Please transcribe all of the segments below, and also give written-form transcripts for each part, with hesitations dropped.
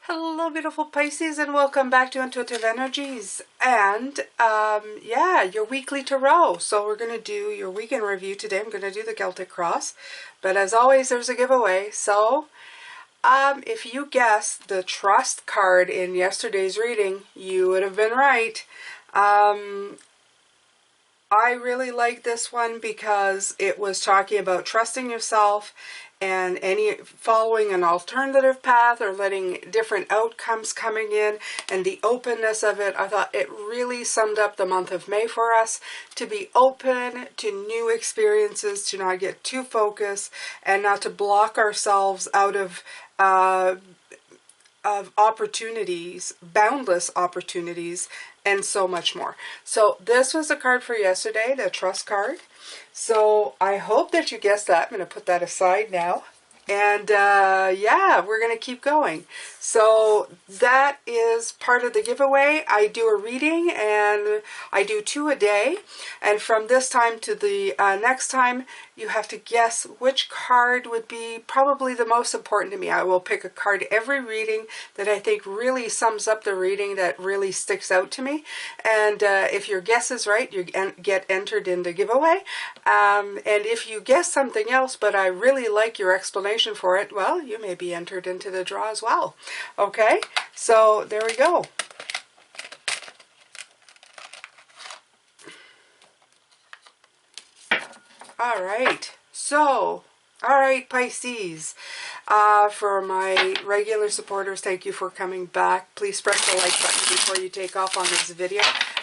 Hello, beautiful Pisces, and welcome back to Intuitive Energies. And yeah, your weekly tarot. So we're going to do your weekend review today. I'm going to do the Celtic Cross, but as always, there's a giveaway. So if you guessed the Trust card in yesterday's reading, you would have been right. I really like this one because it was talking about trusting yourself and following an alternative path or letting different outcomes coming in and the openness of it. I thought it really summed up the month of May for us, to be open to new experiences, to not get too focused and not to block ourselves out of opportunities, boundless opportunities, and so much more. So this was the card for yesterday, the Trust card. So I hope that you guessed that. I'm going to put that aside now. And yeah, we're going to keep going. So that is part of the giveaway. I do a reading and I do 2 a day. And from this time to the next time, you have to guess which card would be probably the most important to me. I will pick a card every reading that I think really sums up the reading, that really sticks out to me. And if your guess is right, you get entered in the giveaway. And if you guess something else, but I really like your explanation for it, well, you may be entered into the draw as well. Okay, so there we go. All right, so, all right, Pisces. For my regular supporters, thank you for coming back. Please press the like button before you take off on this video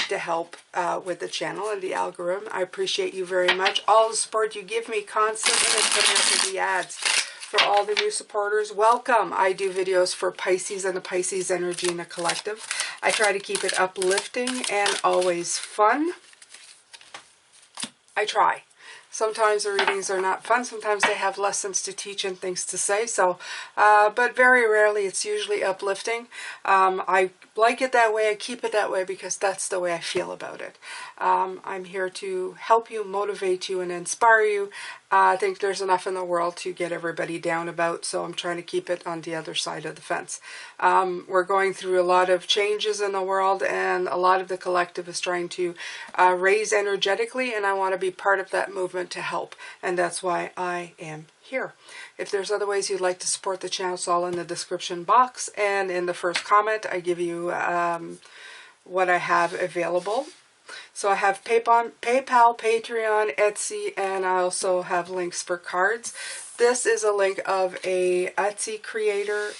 to help with the channel and the algorithm. I appreciate you very much. All the support you give me constantly and putting up with the ads. For all the new supporters, welcome. I do videos for Pisces and the Pisces energy in the collective. I try to keep it uplifting and always fun. I try. Sometimes the readings are not fun. Sometimes they have lessons to teach and things to say. So, but very rarely it's usually uplifting. I like it that way. I keep it that way because that's the way I feel about it. I'm here to help you, motivate you, and inspire you. I think there's enough in the world to get everybody down about, so I'm trying to keep it on the other side of the fence. We're going through a lot of changes in the world, and a lot of the collective is trying to raise energetically, and I want to be part of that movement to help, and that's why I am here. If there's other ways you'd like to support the channel, it's all in the description box, and in the first comment I give you what I have available. So I have PayPal, Patreon, Etsy, and I also have links for cards. This is a link of a Etsy creator.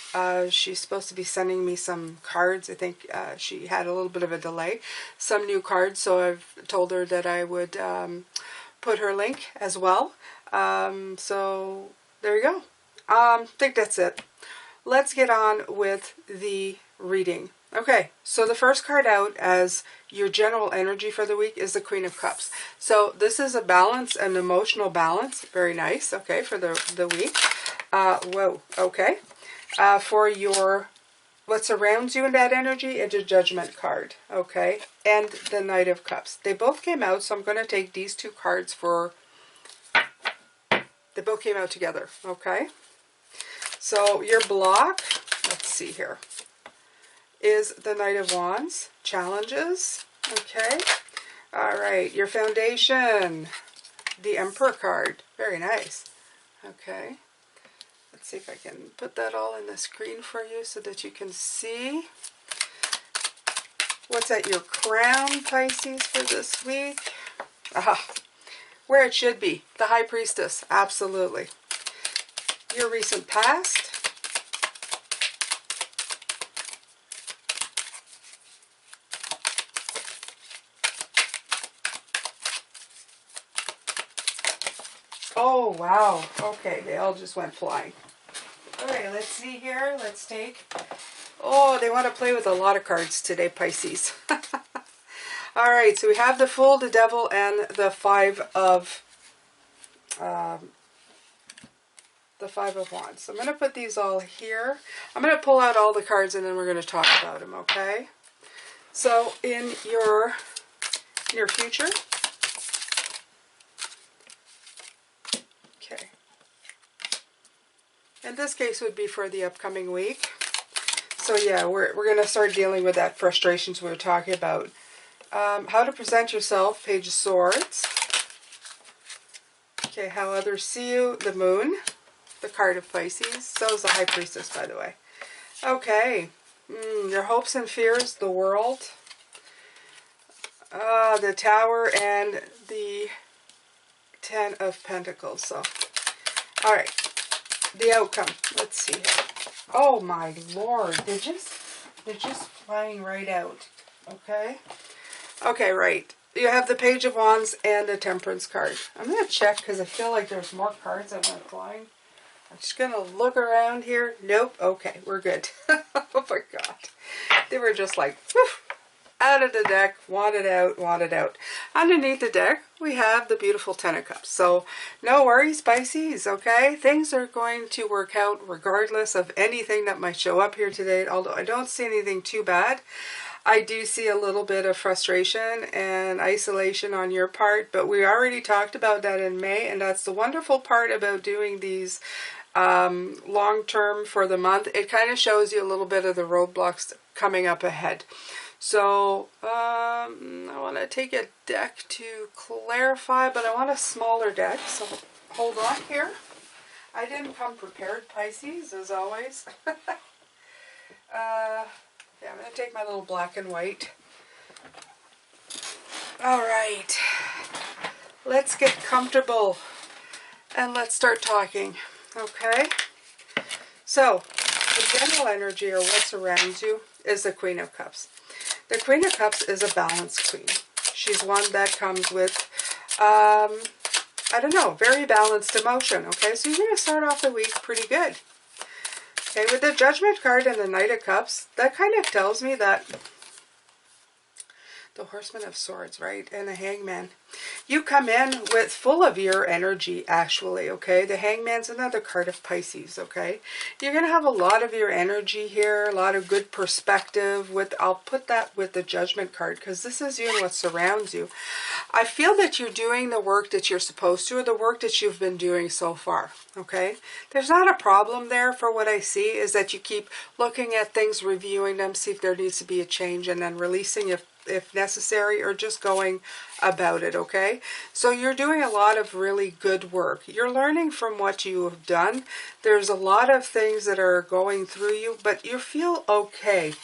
She's supposed to be sending me some cards. I think she had a little bit of a delay. Some new cards, so I've told her that I would put her link as well. So there you go. I think that's it. Let's get on with the reading. Okay, so the first card out as your general energy for the week is the Queen of Cups. So this is a balance, an emotional balance. Very nice, okay, for the week. Whoa, okay. For your, what surrounds you in that energy, it's a Judgment card, okay? And the Knight of Cups. They both came out, so I'm going to take these 2 cards for, they both came out together, okay? So your block, let's see here, is the Knight of Wands, challenges, okay? All right, your foundation, the Emperor card, very nice, okay? Let's see if I can put that all in the screen for you so that you can see. What's at your crown, Pisces, for this week? Aha, where it should be, the High Priestess, absolutely. Your recent past. Oh, wow. Okay, they all just went flying. Okay, let's see here. Let's take... Oh, they want to play with a lot of cards today, Pisces. All right, so we have the Fool, the Devil, and the Five of Wands. So I'm going to put these all here. I'm going to pull out all the cards and then we're going to talk about them, okay? So in your future... In this case would be for the upcoming week. So yeah, we're going to start dealing with that frustrations we were talking about. How to present yourself, Page of Swords. Okay, how others see you, the Moon, the card of Pisces. So is the High Priestess, by the way. Okay, your hopes and fears, the World, the Tower, and the Ten of Pentacles. So, all right, the outcome. Let's see here. Oh my Lord, they're just flying right out. Okay. Okay, right. You have the Page of Wands and the Temperance card. I'm going to check because I feel like there's more cards that went flying. I'm just going to look around here. Nope. Okay, we're good. Oh my God. They were just like, whew, out of the deck, wanted out, wanted out. Underneath the deck, we have the beautiful Ten of Cups. So, no worries, Pisces, okay? Things are going to work out regardless of anything that might show up here today, although I don't see anything too bad. I do see a little bit of frustration and isolation on your part, but we already talked about that in May, and that's the wonderful part about doing these long-term for the month. It kind of shows you a little bit of the roadblocks coming up ahead. So I want to take a deck to clarify, but I want a smaller deck, so hold on here. I didn't come prepared, Pisces, as always. Yeah, I'm going to take my little black and white. All right. Let's get comfortable and let's start talking. Okay? So, the general energy or what surrounds you is the Queen of Cups. The Queen of Cups is a balanced queen. She's one that comes with, I don't know, very balanced emotion. Okay? So you're going to start off the week pretty good. Okay, with the Judgment card and the Knight of Cups, that kind of tells me that the Horseman of Swords, right, and the Hangman, you come in with full of your energy, actually, okay? The Hangman's another card of Pisces, okay? You're going to have a lot of your energy here, a lot of good perspective. I'll put that with the Judgment card, because this is you and what surrounds you. I feel that you're doing the work that you're supposed to, or the work that you've been doing so far, okay? There's not a problem there. For what I see is that you keep looking at things, reviewing them, see if there needs to be a change, and then releasing if necessary, or just going about it, okay? So you're doing a lot of really good work. You're learning from what you have done. There's a lot of things that are going through you, but you feel okay.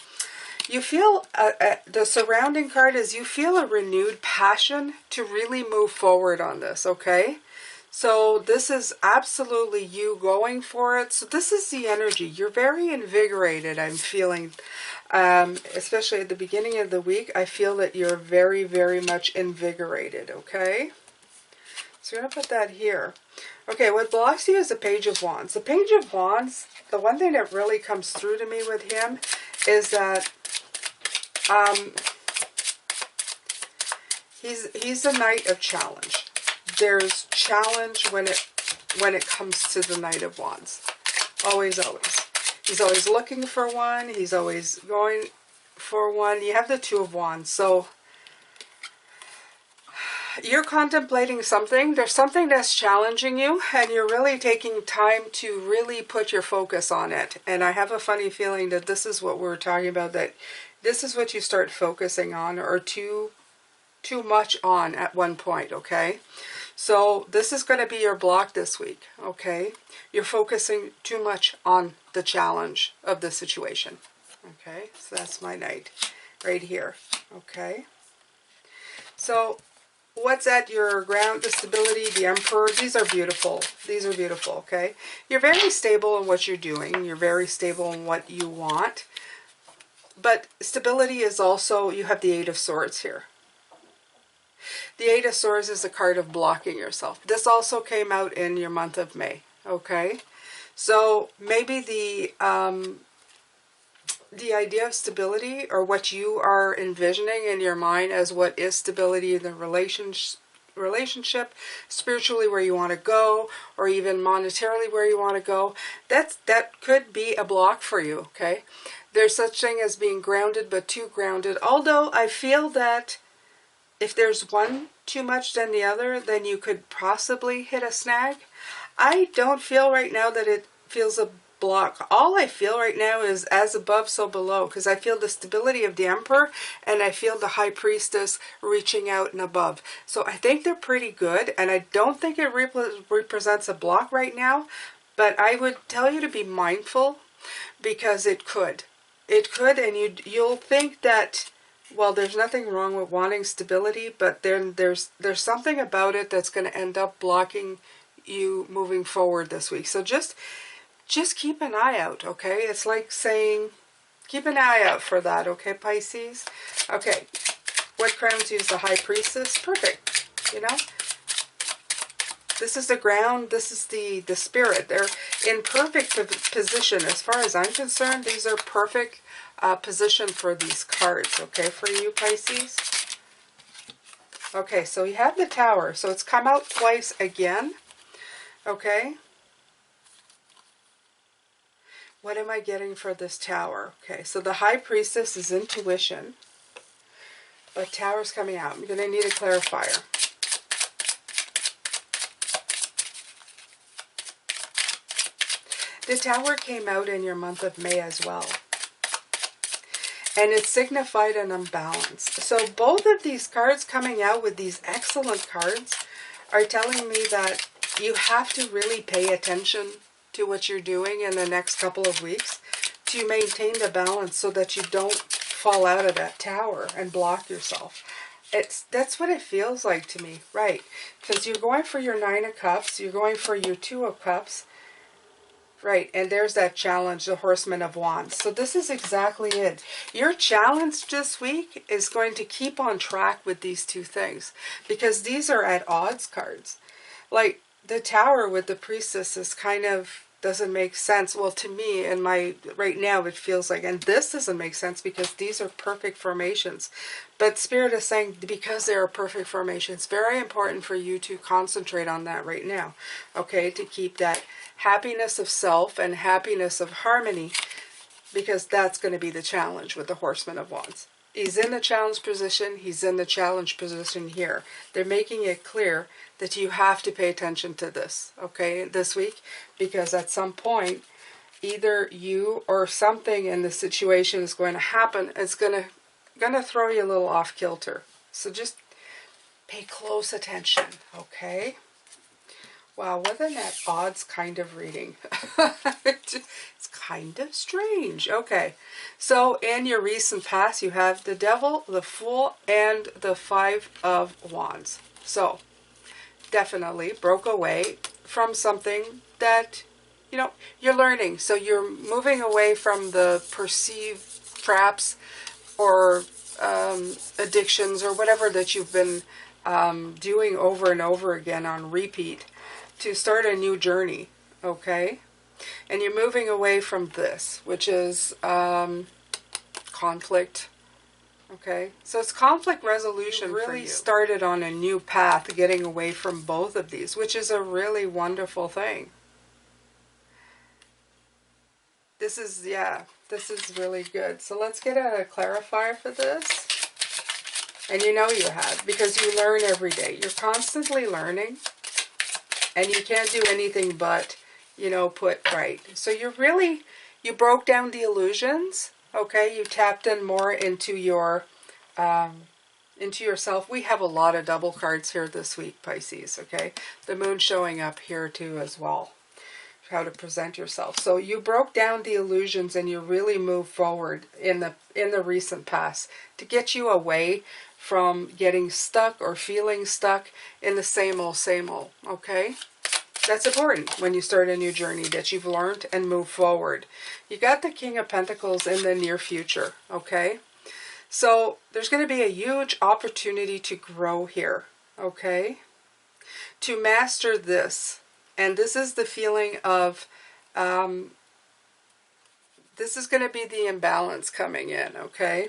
You feel, the surrounding card is you feel a renewed passion to really move forward on this, okay? So this is absolutely you going for it. So this is the energy. You're very invigorated, I'm feeling. Especially at the beginning of the week, I feel that you're very, very much invigorated, okay? So we're going to put that here. Okay, what blocks you is the Page of Wands. The Page of Wands, the one thing that really comes through to me with him is that he's a knight of challenge. There's challenge when it comes to the Knight of Wands. Always, always. He's always looking for one. He's always going for one. You have the Two of Wands. So you're contemplating something. There's something that's challenging you, and you're really taking time to really put your focus on it. And I have a funny feeling that this is what we're talking about, that this is what you start focusing on, or too much on at one point, okay? So this is going to be your block this week, okay? You're focusing too much on the challenge of the situation, okay? So that's my Knight right here, okay? So what's at your ground? The Stability, the Emperor, these are beautiful. These are beautiful, okay? You're very stable in what you're doing. You're very stable in what you want. But stability is also, you have the Eight of Swords here. The Eight of Swords is a card of blocking yourself. This also came out in your month of May, okay? So maybe the idea of stability, or what you are envisioning in your mind as what is stability in the relationship, spiritually where you want to go, or even monetarily where you want to go, that could be a block for you, okay? There's such thing as being grounded, but too grounded. Although I feel that if there's one too much than the other, then you could possibly hit a snag. I don't feel right now that it feels a block. All I feel right now is as above, so below, because I feel the stability of the Emperor and I feel the High Priestess reaching out and above. So I think they're pretty good, and I don't think it represents a block right now, but I would tell you to be mindful because it could. It could, and you'll think that, well, there's nothing wrong with wanting stability, but then there's something about it that's going to end up blocking you moving forward this week. So just keep an eye out, okay? It's like saying, keep an eye out for that, okay, Pisces? Okay, what crowns use the High Priestess? Perfect, you know? This is the ground, this is the spirit. They're in perfect position. As far as I'm concerned, these are perfect position for these cards, okay, for you, Pisces? Okay, so you have the Tower. So it's come out twice again, okay? What am I getting for this Tower? Okay, so the High Priestess is intuition, but Tower's coming out. I'm going to need a clarifier. The Tower came out in your month of May as well, and it signified an imbalance. So both of these cards coming out with these excellent cards are telling me that you have to really pay attention to what you're doing in the next couple of weeks to maintain the balance so that you don't fall out of that Tower and block yourself. That's what it feels like to me, right? Because you're going for your Nine of Cups, you're going for your Two of Cups, right, and there's that challenge, the Horseman of Wands. So this is exactly it. Your challenge this week is going to keep on track with these two things, because these are at odds cards. Like the Tower with the Priestess is kind of doesn't make sense. Well, to me, in my right now, it feels like, and this doesn't make sense because these are perfect formations. But Spirit is saying because they are perfect formations, very important for you to concentrate on that right now, okay, to keep that happiness of self and happiness of harmony, because that's going to be the challenge with the Horseman of Wands. He's in the challenge position. He's in the challenge position here. They're making it clear that you have to pay attention to this, okay, this week, because at some point, either you or something in the situation is going to happen. It's going to throw you a little off kilter. So just pay close attention, okay? Wow, wasn't that odds kind of reading? It's kind of strange. Okay, so in your recent past, you have the Devil, the Fool, and the Five of Wands. So, definitely broke away from something that, you know, you're learning. So you're moving away from the perceived traps or addictions or whatever that you've been doing over and over again on repeat, to start a new journey, okay? And you're moving away from this, which is conflict, okay? So it's conflict resolution. You really started on a new path, getting away from both of these, which is a really wonderful thing. This is, yeah, this is really good. So let's get a clarifier for this. And you know you have, because you learn every day. You're constantly learning. And you can't do anything but, you know, put right. So you broke down the illusions, okay? You tapped in more into your, into yourself. We have a lot of double cards here this week, Pisces, okay? The moon showing up here too as well. How to present yourself. So you broke down the illusions and you really moved forward in the recent past to get you away from getting stuck or feeling stuck in the same old, okay? That's important when you start a new journey, that you've learned and moved forward. You got the King of Pentacles in the near future, okay? So there's going to be a huge opportunity to grow here, okay? To master this. And this is the feeling of, this is going to be the imbalance coming in, okay?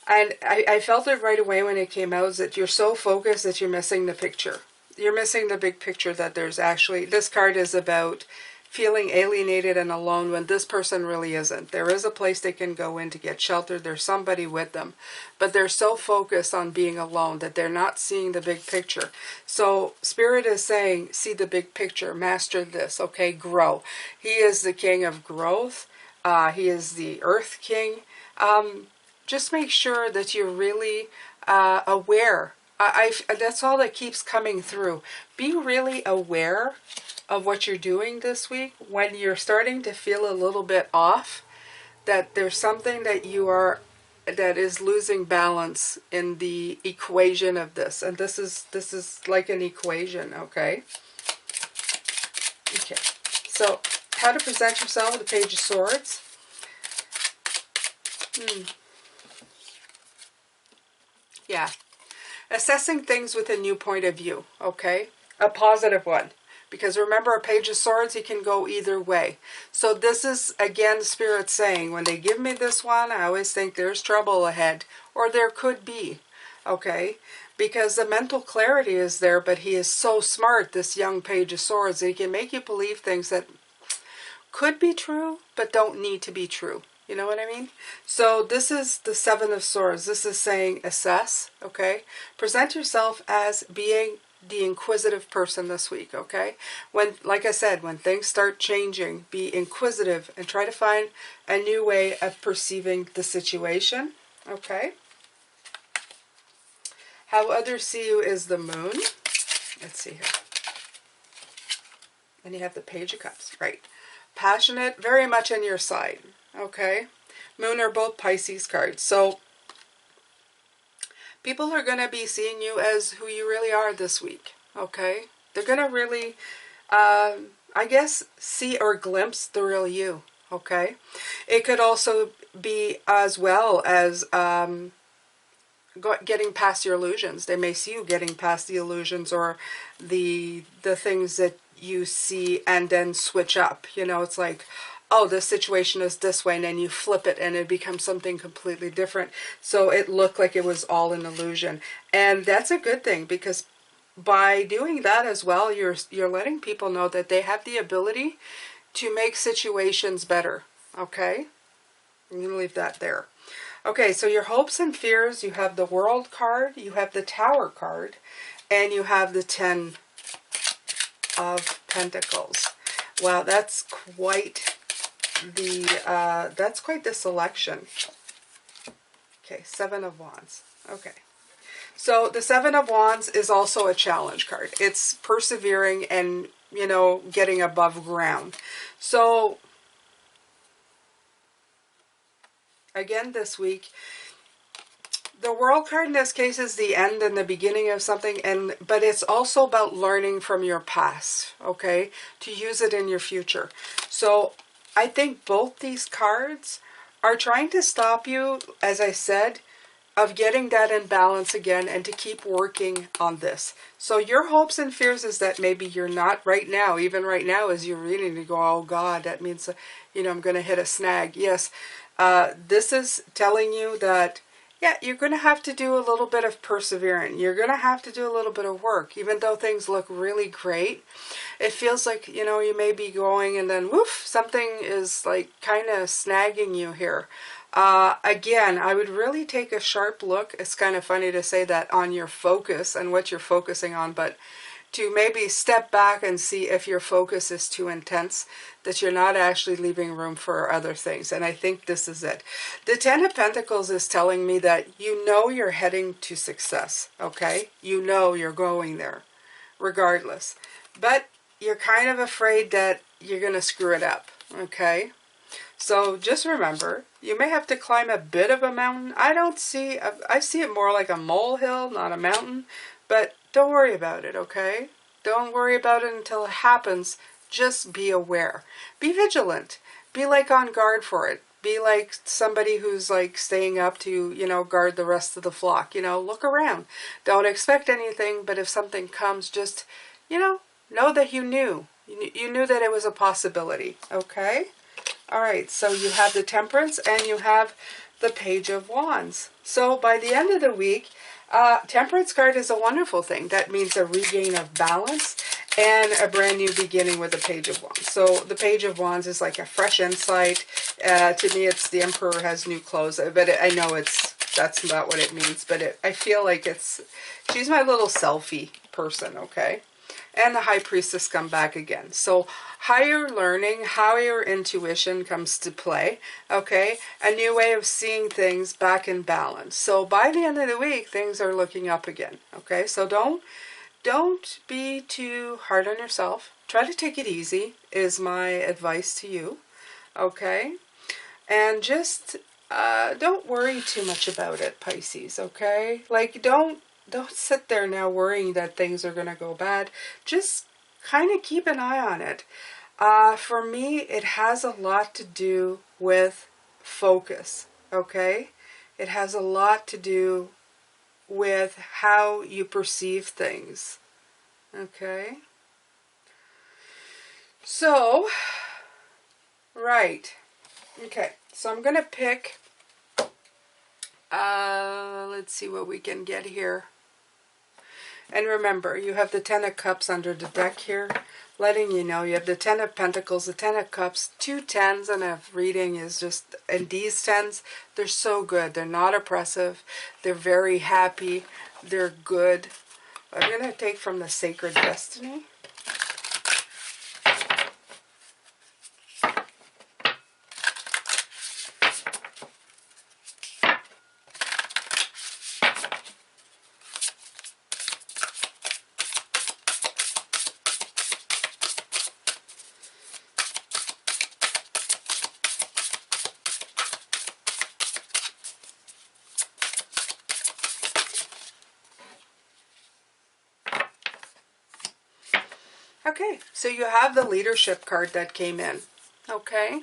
And I felt it right away when it came out, is that you're so focused that you're missing the picture. You're missing the big picture, that there's actually, this card is about feeling alienated and alone when this person really isn't. There is a place they can go in to get shelter. There's somebody with them. But they're so focused on being alone that they're not seeing the big picture. So Spirit is saying, see the big picture. Master this. Okay, grow. He is the king of growth. He is the earth king. Just make sure that you're really aware. That's all that keeps coming through. Be really aware of what you're doing this week when you're starting to feel a little bit off, that there's something that that is losing balance in the equation of this. And this is like an equation, okay? Okay. So, how to present yourself with the Page of Swords. Yeah. Assessing things with a new point of view, okay? A positive one. Because remember, a Page of Swords, he can go either way. So this is, again, Spirit saying, when they give me this one, I always think there's trouble ahead. Or there could be, okay? Because the mental clarity is there, but he is so smart, this young Page of Swords, that he can make you believe things that could be true, but don't need to be true. You know what I mean? So this is the Seven of Swords. This is saying assess, okay? Present yourself as being the inquisitive person this week, okay? When, like I said, when things start changing, be inquisitive and try to find a new way of perceiving the situation, okay? How others see you is the Moon. Let's see here. And you have the Page of Cups, right? Passionate, very much on your side, okay? Moon are both Pisces cards. So people are going to be seeing you as who you really are this week, okay? They're going to really, I guess, see or glimpse the real you, okay? It could also be as well as getting past your illusions. They may see you getting past the illusions or the things that you see and then switch up. You know, it's like, oh, this situation is this way, and then you flip it and it becomes something completely different. So it looked like it was all an illusion. And that's a good thing, because by doing that as well, you're letting people know that they have the ability to make situations better. Okay? I'm going to leave that there. Okay, so your hopes and fears, you have the World card, you have the Tower card, and you have the Ten of Pentacles. Wow, that's quite the selection. Okay, Seven of Wands. Okay. So the Seven of Wands is also a challenge card. It's persevering and, you know, getting above ground. So again, this week, the World card in this case is the end and the beginning of something, but it's also about learning from your past, okay, to use it in your future. So I think both these cards are trying to stop you, as I said, of getting that in balance again, and to keep working on this. So your hopes and fears is that maybe you're not right now, even right now as you're reading, to go, oh God, that means, you know, I'm going to hit a snag. Yes, this is telling you that, yeah, you're going to have to do a little bit of persevering. You're going to have to do a little bit of work. Even though things look really great, it feels like, you know, you may be going and then, woof, something is like kind of snagging you here. Again, I would really take a sharp look. It's kind of funny to say that, on your focus and what you're focusing on, but to maybe step back and see if your focus is too intense, that you're not actually leaving room for other things. And I think this is it. The Ten of Pentacles is telling me that you know you're heading to success, okay? You know you're going there, regardless. But you're kind of afraid that you're going to screw it up, okay? So just remember, you may have to climb a bit of a mountain. I see it more like a molehill, not a mountain, but don't worry about it, okay? Don't worry about it until it happens. Just be aware. Be vigilant. Be like on guard for it. Be like somebody who's like staying up to, you know, guard the rest of the flock. You know, look around. Don't expect anything, but if something comes, just, you know that you knew. You knew that it was a possibility, okay? All right, so you have the Temperance and you have the Page of Wands. So by the end of the week, Temperance card is a wonderful thing. That means a regain of balance. and a brand new beginning with the Page of Wands. So the Page of Wands is like a fresh insight. To me, it's the Emperor has new clothes, but I know that's not what it means, but I feel like she's my little selfie person, okay? And the High Priestess come back again. So higher learning, higher intuition comes to play, okay? A new way of seeing things back in balance. So by the end of the week, things are looking up again, okay? So don't be too hard on yourself. Try to take it easy is my advice to you, okay? And just don't worry too much about it, Pisces, okay? Like, don't sit there now worrying that things are going to go bad. Just kind of keep an eye on it. For me, it has a lot to do with focus, okay? It has a lot to do with how you perceive things, okay? So, right. Okay, so I'm going to pick, let's see what we can get here. And remember, you have the Ten of Cups under the deck here, letting you know you have the Ten of Pentacles, the Ten of Cups, 2 tens, and a reading is just, and these tens, they're so good. They're not oppressive. They're very happy. They're good. I'm going to take from the Sacred Destiny. Okay, so you have the Leadership card that came in, okay?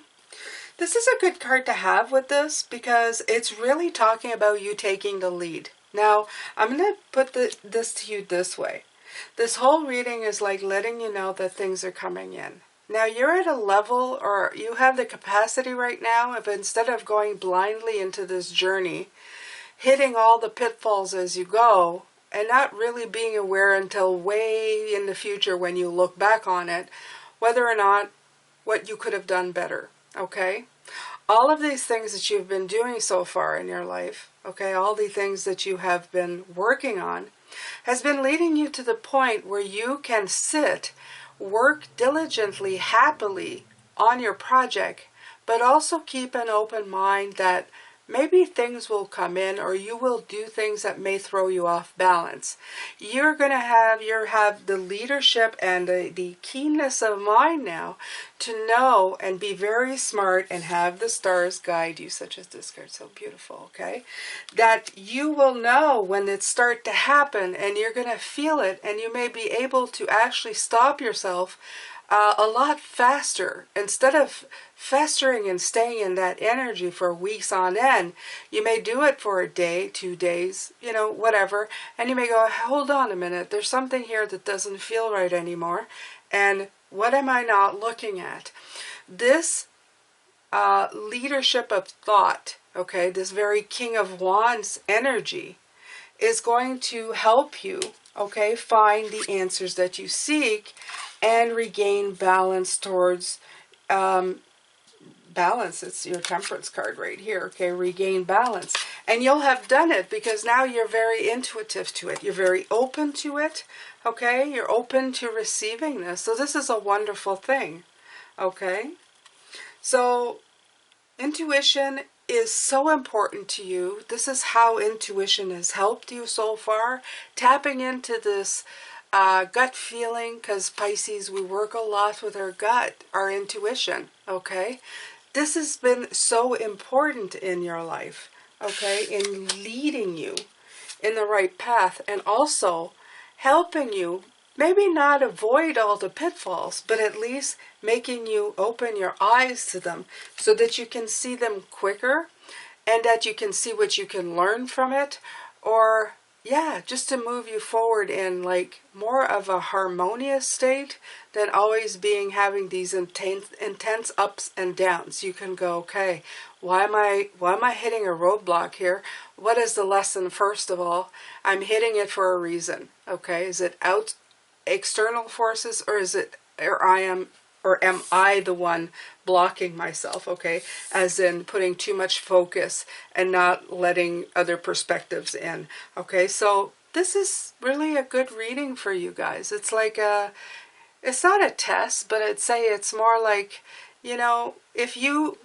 This is a good card to have with this because it's really talking about you taking the lead. Now, I'm going to put this to you this way. This whole reading is like letting you know that things are coming in. Now, you're at a level, or you have the capacity right now, of instead of going blindly into this journey, hitting all the pitfalls as you go, and not really being aware until way in the future when you look back on it, whether or not what you could have done better, okay? All of these things that you've been doing so far in your life, okay, all the things that you have been working on, has been leading you to the point where you can sit, work diligently, happily on your project, but also keep an open mind that maybe things will come in, or you will do things that may throw you off balance. You're going to have the leadership and the keenness of mind now to know and be very smart and have the stars guide you, such as this card, so beautiful, okay? That you will know when it starts to happen, and you're going to feel it, and you may be able to actually stop yourself a lot faster. Instead of festering and staying in that energy for weeks on end, you may do it for a day, 2 days, you know, whatever, and you may go, hold on a minute, there's something here that doesn't feel right anymore, and what am I not looking at? This leadership of thought, okay, this very King of Wands energy is going to help you, okay, find the answers that you seek and regain balance towards balance. It's your Temperance card right here, okay, regain balance. And you'll have done it because now you're very intuitive to it. You're very open to it, okay? You're open to receiving this. So this is a wonderful thing, okay? So intuition is so important to you. This is how intuition has helped you so far. Tapping into this gut feeling, because Pisces, we work a lot with our gut, our intuition, okay? This has been so important in your life, okay, in leading you in the right path, and also helping you maybe not avoid all the pitfalls, but at least making you open your eyes to them so that you can see them quicker and that you can see what you can learn from it, or yeah, just to move you forward in like more of a harmonious state than always having these intense ups and downs. You can go, okay, why am I hitting a roadblock here? What is the lesson? First of all, I'm hitting it for a reason. Okay, is it external forces, or am I the one blocking myself, okay? As in putting too much focus and not letting other perspectives in, okay? So this is really a good reading for you guys. It's like it's not a test, but I'd say it's more like, you know, if you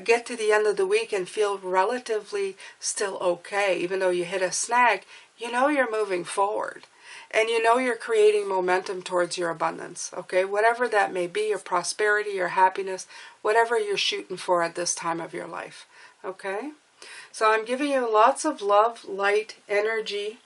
get to the end of the week and feel relatively still okay, even though you hit a snag, you know you're moving forward. And you know you're creating momentum towards your abundance, okay? Whatever that may be, your prosperity, your happiness, whatever you're shooting for at this time of your life, okay? So I'm giving you lots of love, light, energy,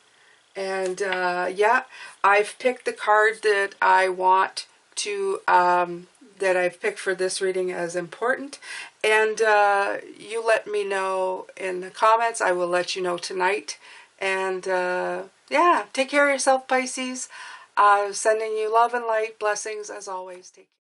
and yeah, I've picked the card that I want to, that I've picked for this reading as important. And you let me know in the comments. I will let you know tonight. And yeah, take care of yourself, Pisces. Sending you love and light. Blessings as always. Take care.